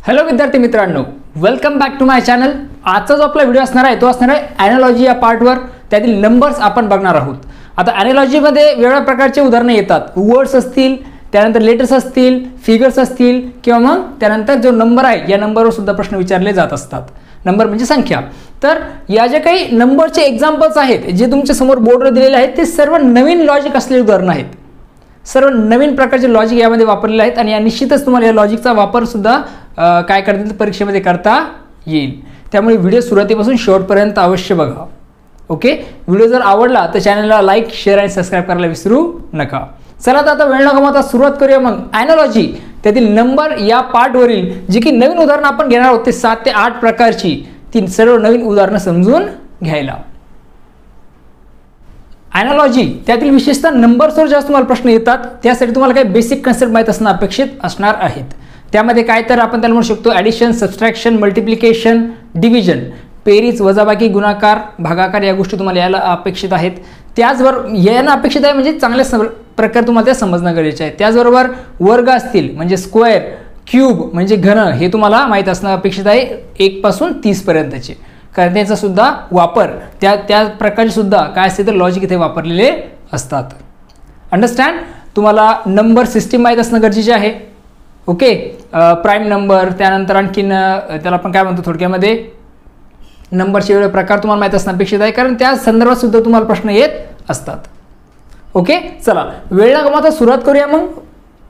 Hello विद्यार्थी मित्रांनो, welcome back to my channel. आजचा जो आपला व्हिडिओ असणार आहे तो असणार आहे ॲनालॉजी या पार्टवर, त्यातील नंबर्स आपण बघणार आहोत। आता ॲनालॉजीमध्ये वेगवेगळ्या प्रकारचे उदाहरणे येतात, वर्ड्स असतील, त्यानंतर लेटर्स असतील, फिगर्स असतील किंवा मग त्यानंतर जो नंबर आहे या नंबरवर सुद्धा प्रश्न विचारले जात असतात। नंबर म्हणजे संख्या। तर या जे काही नंबरचे एक्झाम्पल्स आहेत जे तुमच्या समोर बोर्डवर दिलेले आहेत ते सर्व नवीन लॉजिक असलेले उदाहरणं आहेत। सर्व नवीन प्रकारचे लॉजिक यामध्ये वापरलेले आहेत आणि निश्चितच तुम्हाला या लॉजिकचा वापर सुद्धा काय करता परीक्षेमध्ये करता येईल। त्यामुळे व्हिडिओ सुरुवातीपासून शेवटपर्यंत अवश्य बघा। ओके, व्हिडिओ जर आवडला तर चॅनलला लाईक, शेअर आणि सबस्क्राइब करायला विसरू नका। चला तर आता वेळ न गमावता सुरुवात करूया मग ॲनालॉजी त्यातील नंबर या पार्टवरील जी की नवीन उदाहरणं आपण घेणार आहोत ते 7 ते 8 प्रकारची ती सर्व नवीन उदाहरणं समजून घ्यायला। ॲनालॉजी त्यातील विशेषतः नंबर्सवर जास्त तुम्हाला प्रश्न येतात, त्यासाठी तुम्हाला काही बेसिक कन्सेप्ट माहीत असणं अपेक्षित असणार आहेत। त्यामध्ये काय तर आपण त्याला म्हणू शकतो ॲडिशन, सबट्रॅक्शन, मल्टिप्लिकेशन, डिव्हिजन, बेरीज, वजाबाकी, गुणाकार, भागाकार या गोष्टी तुम्हाला यायला अपेक्षित आहेत। त्याचबरोबर यायला अपेक्षित आहे म्हणजे चांगल्या प्रकारे तुम्हाला ते समजणं गरजेचं आहे। त्याचबरोबर वर्ग असतील म्हणजे स्क्वेअर, क्यूब म्हणजे घन हे तुम्हाला माहीत असणं अपेक्षित आहे 1 पासून 30 पर्यंतचे, कारण त्याचा सुद्धा वापर त्या प्रकारचे सुद्धा काय असते तर लॉजिक इथे वापरलेले असतात। अंडरस्टँड? तुम्हाला नंबर सिस्टीम माहीत असणं गरजेचे आहे। ओके, प्राईम नंबर, त्यानंतर आणखीन त्याला आपण काय म्हणतो थोडक्यामध्ये नंबरचे वेगवेगळे प्रकार तुम्हाला माहीत असणं अपेक्षित आहे, कारण त्या संदर्भात सुद्धा तुम्हाला प्रश्न येत असतात। ओके, चला वेळ न गमावता सुरुवात करूया मग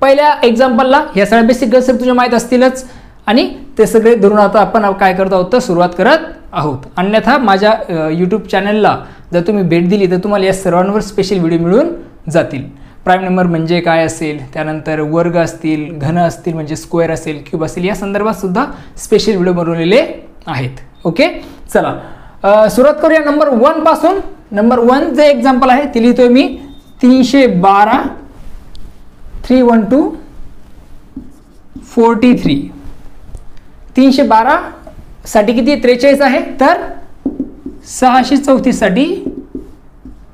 पहिल्या एक्झाम्पलला। ह्या सगळ्या बेसिक कन्सेप्ट तुझ्या माहीत असतीलच आणि ते सगळे धरून आता आपण काय करत आहोत तर सुरुवात करत आहोत। अन्यथा माझ्या यूट्यूब चॅनलला जर तुम्ही भेट दिली तर तुम्हाला या सर्वांवर स्पेशल व्हिडिओ मिळून जातील। प्राईम नंबर म्हणजे काय असेल, त्यानंतर वर्ग असतील, घन असतील म्हणजे स्क्वेअर असेल, क्यूब असेल, या संदर्भात सुद्धा स्पेशल व्हिडिओ बनवलेले आहेत। ओके, चला सुरुवात करूया नंबर 1 पासून। नंबर 1 जे एक्झाम्पल आहे ते लिहितोय मी 312 312 43। 312 साठी किती 43 आहे, तर 634 साठी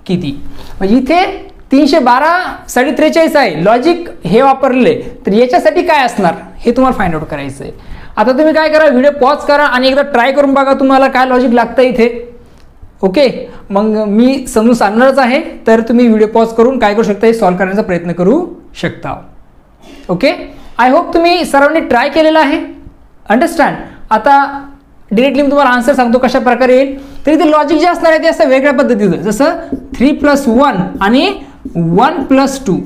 किती, म्हणजे इथे 312 साठी 43 आहे, लॉजिक हे वापरले तर याच्यासाठी काय असणार हे तुम्हाला फाइंड आउट करायचं आहे। आता तुम्ही काय करा, व्हिडिओ पॉज करा आणि एकदा ट्राय करून बघा तुम्हाला काय लॉजिक लागतं इथे। ओके, मग मी समजून सांगणारच आहे, तर तुम्ही व्हिडिओ पॉज करून काय करू शकता हे सॉल्व्ह करण्याचा प्रयत्न करू शकता। ओके, आय होप तुम्ही सर्वांनी ट्राय केलेलं आहे। अंडरस्टँड? आता डिरेक्टली मी तुम्हाला आन्सर सांगतो कशा प्रकारे येईल। तर इथे लॉजिक जे असणार आहे ते असं वेगळ्या पद्धतीचं, जसं 3 + 1 आणि 1 + 2,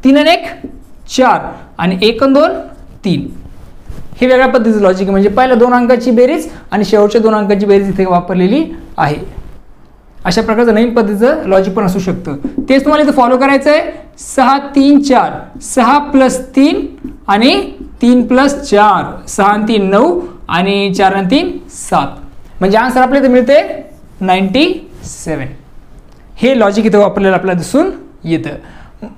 3 आणि 1 4 आणि 1 आणि 2 3, हे वेगळ्या पद्धतीचं लॉजिक आहे। म्हणजे पहिल्या 2 अंकाची बेरीज आणि शेवटच्या 2 अंकाची बेरीज इथे वापरलेली आहे। अशा प्रकारचं नवीन पद्धतीचं लॉजिक पण असू शकतं, तेच तुम्हाला इथे फॉलो करायचं आहे। 6 3 4, 6 + 3 आणि 3 + 4, 6 आणि 3 9 आणि 4 आणि 3 7, म्हणजे आन्सर आपल्याला इथे मिळते 97। हे लॉजिक इथे वापरलेलं आपल्याला दिसून येतं।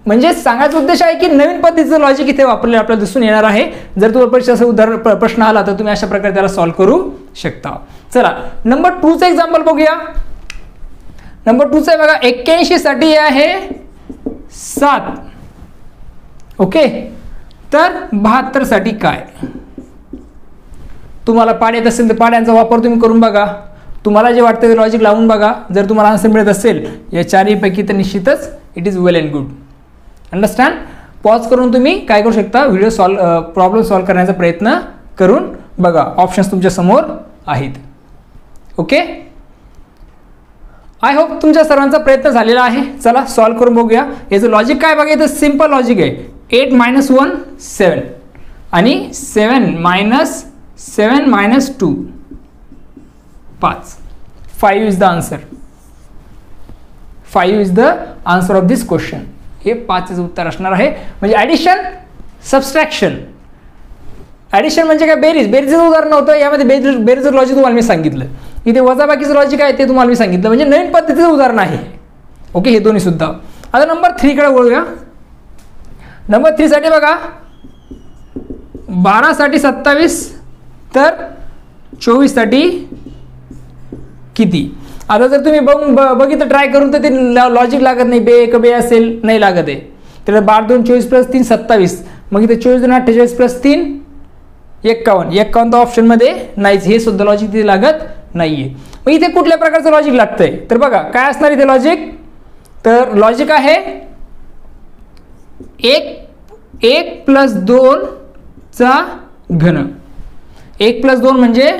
म्हणजे सांगायचा उद्देश आहे की नवीन पद्धतीचं लॉजिक इथे वापरलेलं आपल्याला दिसून येणार आहे। जर तुम्हाला परीक्षेचा उदाहरण प्रश्न आला तर तुम्ही अशा प्रकारे त्याला सॉल्व्ह करू शकता। चला नंबर 2 चं एक्झाम्पल बघूया। नंबर 2 चं बघा 81 साठी आहे 7। ओके, तर 72 साठी काय, तुम्हाला पाढ येत असेल तर पाढ्यांचा वापर तुम्ही करून बघा, तुम्हाला जे वाटतं ते लॉजिक लावून बघा। जर तुम्हाला आन्सर मिळत असेल या चारहीपैकी तर निश्चितच it is well and good. Understand? Pause करून तुम्ही काय करू शकता, व्हिडिओ प्रॉब्लेम सॉल्व्ह करण्याचा प्रयत्न करून बघा, ऑप्शन्स तुमच्या समोर आहेत। ओके, आय होप तुमच्या सर्वांचा प्रयत्न झालेला आहे। चला सॉल्व्ह करून बघूया। याचं लॉजिक काय बघा, इथं सिम्पल लॉजिक आहे। 8 - 1 7 आणि 7 - 7 - 2 5, 5 is the answer. 5 is the answer of this question. हे 5 चं उत्तर असणार आहे। म्हणजे ॲडिशन, सबट्रॅक्शन, ॲडिशन म्हणजे काय बेरीज, बेरीजचं उदाहरण होतं यामध्ये, बेरीजचं लॉजिक तुम्हाला मी सांगितलं। इथे वजाबाकीचं लॉजिक आहे ते तुम्हाला मी सांगितलं, म्हणजे नवीन पद्धतीचं उदाहरण आहे। ओके, हे दोन्ही सुद्धा। आता नंबर 3 कडे वळूया। नंबर 3 साठी बघा 12 साठी 27 तर 24 साठी किती। आता जर तुम्ही बघितलं ट्राय करून तर ते लॉजिक लागत नाही, बे असेल नाही लागत आहे। तर 12 2 24 + 3 27, मग इथे 24 2 48 + 3 51 तर ऑप्शनमध्ये नाहीच, हे सुद्धा लॉजिक तिथे लागत नाहीये. मग इथे कुठल्या प्रकारचं लॉजिक लागतंय तर बघा काय असणार इथे लॉजिक. तर लॉजिक आहे 1 + 2 चा घन. 1 + 2 म्हणजे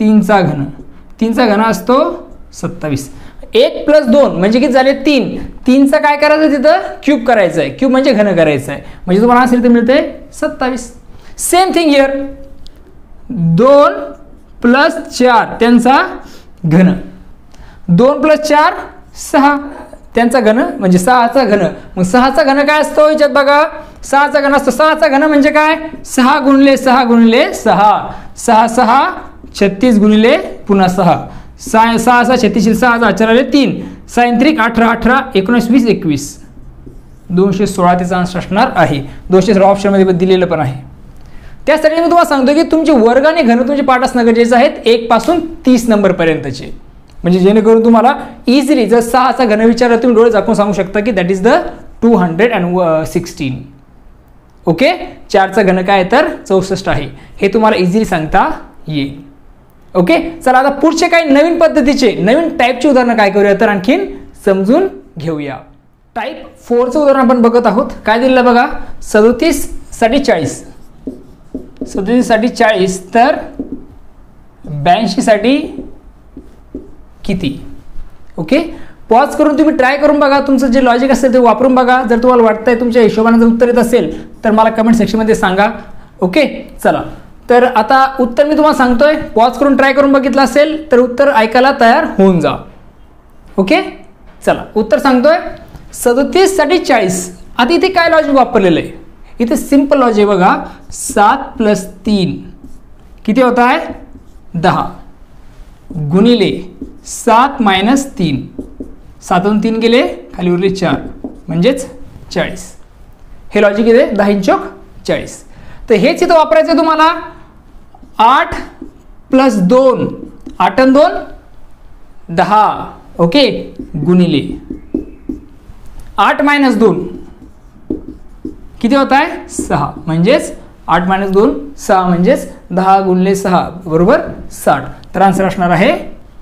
3 चा घन. 3 चा घन असतो 27. 1 + 2 म्हणजे किती झाले 3. 3 चा काय करायचं तिथं क्यूब करायचं आहे. क्यूब म्हणजे घन करायचं आहे. म्हणजे तुम्हाला आन्सर इथे मिळते 27. सेम थिंग हिअर 2 + 4 त्यांचा घन. 2 + 4 6 त्यांचा घन म्हणजे 6 चा घन. मग 6 चा घन काय असतो याच्यात बघा. 6 चा घन असतो. 6 चा घन म्हणजे काय 6 × 6 × 6 6 6 36 गुणिले पुन्हा 6 6 6 36 6 4 3 6 3 18 18 19 20 21 216 त्याचा आन्सर असणार आहे. 216 ऑप्शनमध्ये दिलेलं पण आहे. त्यासाठी मी तुम्हाला सांगतो की तुमचे वर्ग आणि घन तुमचे पाठ असणं गरजेचं आहेत 1 पासून 30 नंबरपर्यंतचे. म्हणजे जेणेकरून तुम्हाला इझिली जर 6 चा घन विचारला तुम्ही डोळे झाकून सांगू शकता की दॅट इज द 216. ओके 4 चा घन काय तर 64 आहे. हे तुम्हाला इझिली सांगता येईल. ओके चला आता पुढचे काही नवीन पद्धतीचे नवीन टाईपचे उदाहरणं काय करूया तर आणखीन समजून घेऊया. टाईप 4चं उदाहरण आपण बघत आहोत. काय दिलेलं बघा 37 साठी 40. 37 साठी 40 तर 82 साठी किती. ओके पॉज करून तुम्ही ट्राय करून बघा. तुमचं जे लॉजिक असेल ते वापरून बघा. जर तुम्हाला वाटतंय तुमच्या हिशोबाने जर उत्तर येत असेल तर मला कमेंट सेक्शनमध्ये सांगा. ओके चला तर आता उत्तर मी तुम्हाला सांगतोय. पॉज करून ट्राय करून बघितलं असेल तर उत्तर ऐकायला तयार होऊन जा. ओके चला उत्तर सांगतोय 37 साठी 40. आता इथे काय लॉजिक वापरलेलं आहे. इथे सिंपल लॉजिक बघा 7 + 3 किती होत आहे 10 गुणिले 7 - 3 7 3 गेले खाली उरले 4 म्हणजेच 40. हे लॉजिक इथे 10 × 40. तर हेच इथं वापरायचं आहे तुम्हाला. 8 + 2 8 आणि 2 10 ओके गुणिले 8 - 2 किती होत आहे 6 म्हणजेच 8 - 2 6 म्हणजेच 10 गुणिले 6 बरोबर 60. तर आन्सर असणार आहे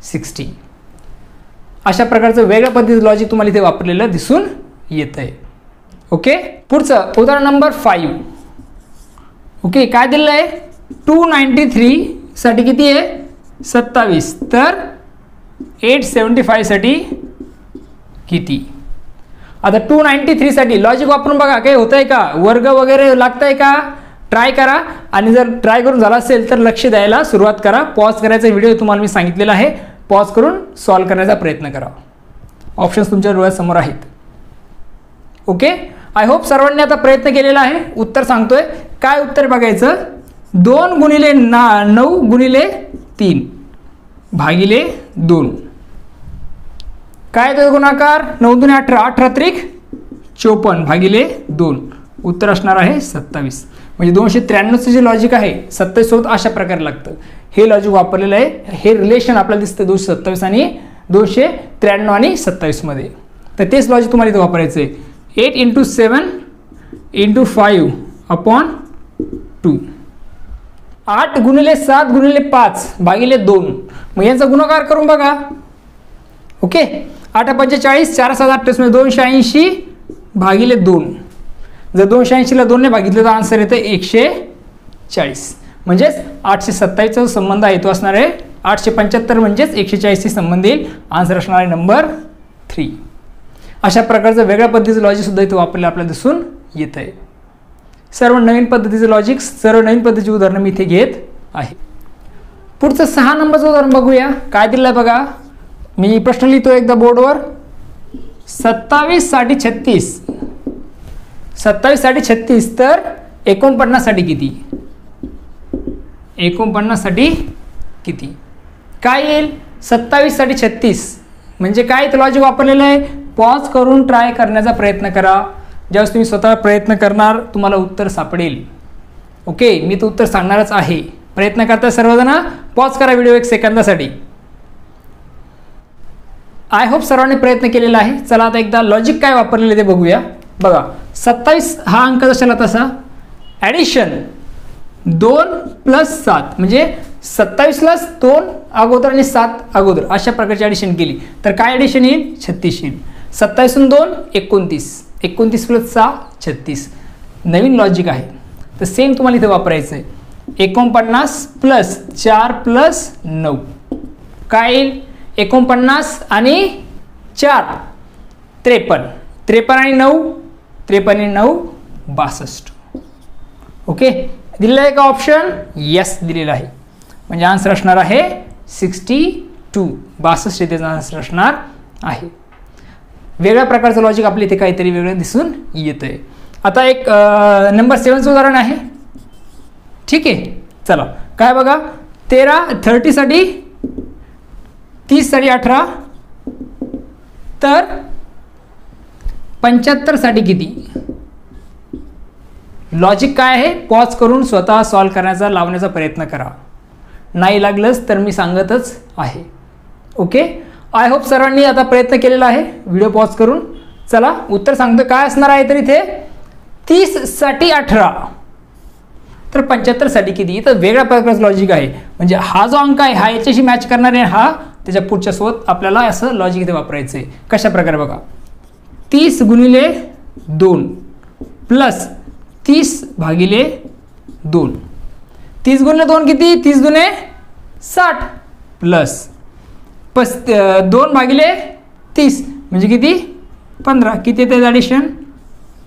60. अशा प्रकारचं वेगळ्या पद्धतीचं लॉजिक तुम्हाला इथे वापरलेलं दिसून येत आहे. ओके पुढचं उदाहरण नंबर 5. ओके काय दिलेलं आहे 293 साठी किती आहे 27 तर 875 साठी किती. आता 293 साठी लॉजिक वापरून बघा काही होतंय का वर्ग वगैरे लागतंय का ट्राय करा. आणि जर ट्राय करून झाला असेल तर लक्ष द्यायला सुरुवात करा. पॉज करायचा व्हिडिओ तुम्हाला मी सांगितलेला आहे. पॉज करून सॉल्व्ह करण्याचा प्रयत्न करा. ऑप्शन्स तुमच्या डोळ्यासमोर आहेत. ओके आय होप सर्वांनी आता प्रयत्न केलेला आहे. उत्तर सांगतोय काय उत्तर बघायचं 2 × 9 × 3 भागिले 2 काय तो गुणाकार 9 × 18 18 त्रिक 54 भागिले 2 उत्तर असणार आहे 27. म्हणजे 293चं जे लॉजिक आहे 27 सोबत अशा प्रकारे लागतं. हे लॉजिक वापरलेलं आहे. हे रिलेशन आपल्याला दिसतं 227 आणि 293 आणि 27 मध्ये. तर तेच लॉजिक तुम्हाला इथे वापरायचं आहे. 8 × 7 × 5/2 8 × 7 × 5 भागिले 2 मग यांचा गुणाकार करून बघा. ओके 8 × 45 4 × 7 = 28 280 भागिले 2. जर 280 ला 2 ने भागितलं तर आन्सर येतं 140. म्हणजेच 827चा संबंध आहे तो असणार आहे 875 म्हणजेच 140शी संबंध येईल. आन्सर असणार आहे नंबर 3. अशा प्रकारचं वेगळ्या पद्धतीचं लॉजिक सुद्धा इथे वापरलेलं आपल्याला दिसून येत आहे. सर्व नवीन पद्धतीचे लॉजिक सर्व नवीन पद्धतीची उदाहरणं मी इथे घेत आहे. पुढचं 6 नंबरचं उदाहरण बघूया. काय दिलं आहे बघा. मी प्रश्न लिहितो एकदा बोर्डवर. 27 साठी 36 27 साठी 36 तर 49 साठी किती. 49 साठी किती काय येईल 27 साठी 36 म्हणजे काय ते लॉजिक वापरलेलं आहे. पॉज करून ट्राय करण्याचा प्रयत्न करा. ज्यावेळेस तुम्ही स्वतः प्रयत्न करणार तुम्हाला उत्तर सापडेल. ओके मी तर उत्तर सांगणारच आहे. प्रयत्न करता सर्वजण पॉज करा व्हिडिओ 1 सेकंदासाठी. आय होप सर्वांनी प्रयत्न केलेला आहे. चला आता एकदा लॉजिक काय वापरलेले ते बघूया. बघा 27 हा अंक जशाला तसा ॲडिशन 2 + 7 म्हणजे 27ला 2 अगोदर आणि 7 अगोदर अशा प्रकारची ॲडिशन केली तर काय ॲडिशन येईल 36 येईल. 27 2 29, 29 + 6 36. नवीन लॉजिक आहे तर सेम तुम्हाला इथे वापरायचं आहे. 49 + 4 + 9 काय येईल 49 आणि 4 53, 53 आणि 9 53 आणि 9 62. ओके दिलेला आहे का ऑप्शन यस दिलेला आहे म्हणजे आन्सर असणार आहे 62. 62 इथे आन्सर असणार आहे. वेगळ्या प्रकारचं लॉजिक आपल्या इथे काहीतरी वेगळं दिसून येतं आहे. आता एक नंबर 7चं उदाहरण आहे. ठीक आहे चला काय बघा 30 साठी 30 साठी 18 तर 75 साठी किती. लॉजिक काय आहे पॉज करून स्वतः सॉल्व करण्याचा लावण्याचा प्रयत्न करा. नाही लागलंच तर मी सांगतच आहे. ओके आय होप सर्वांनी आता प्रयत्न केलेला आहे व्हिडिओ पॉज करून. चला उत्तर सांगतो काय असणार आहे तर इथे 30 साठी 18 तर 75 साठी किती. तर वेगळ्या प्रकारचं लॉजिक आहे म्हणजे हा जो अंक आहे हा याच्याशी मॅच करणार आहे हा त्याच्या पुढच्या सोबत आपल्याला असं लॉजिक इथे वापरायचं आहे. कशा प्रकारे बघा 30 × 2 + 30/2 30 × 2 किती 30 × 60 प्लस 2/30 म्हणजे किती 15 किती येते ॲडिशन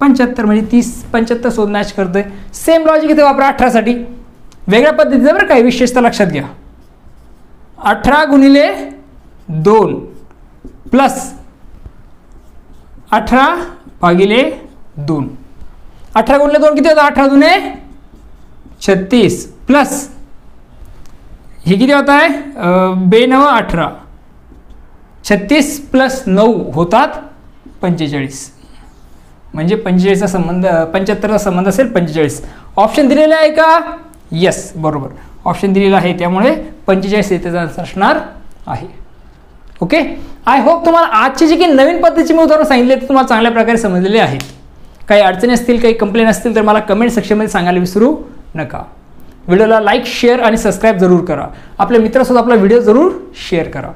75 म्हणजे 30 75 सोबत मॅच करतोय. सेम लॉजिक इथे वापरा 18 साठी वेगळ्या पद्धतीचं बरं काय विशेषता लक्षात घ्या. 18 × 2 + 18/2 18 × 2 किती होतं 18 × 36 प्लस हे किती होत आहे 9 18 36 + 9 होतात 45 म्हणजे 45चा संबंध 75चा संबंध असेल 45. ऑप्शन दिलेला आहे का यस बरोबर ऑप्शन दिलेला आहे त्यामुळे 45 इथे असणार आहे. ओके आय होप तुम्हाला आजची जी काही नवीन पद्धतीची मी उदाहरण सांगितले ते तुम्हाला चांगल्या प्रकारे समजलेले आहेत. काही अडचणी असतील काही कंप्लेंट असतील तर मला कमेंट सेक्शनमध्ये सांगायला विसरू नका. व्हिडिओला लाईक शेअर आणि सबस्क्राईब जरूर करा. आपल्या मित्रासोबत आपला व्हिडिओ जरूर शेअर करा.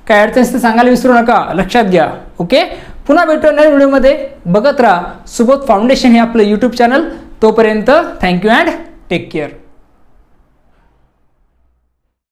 काय अडचण असतील सांगायला विसरू नका लक्षात घ्या. ओके पुन्हा भेटू नवीन व्हिडिओमध्ये. बघत राहा सुबोध फाउंडेशन हे आपलं यूट्यूब चॅनल. तोपर्यंत थँक्यू अँड टेक केअर.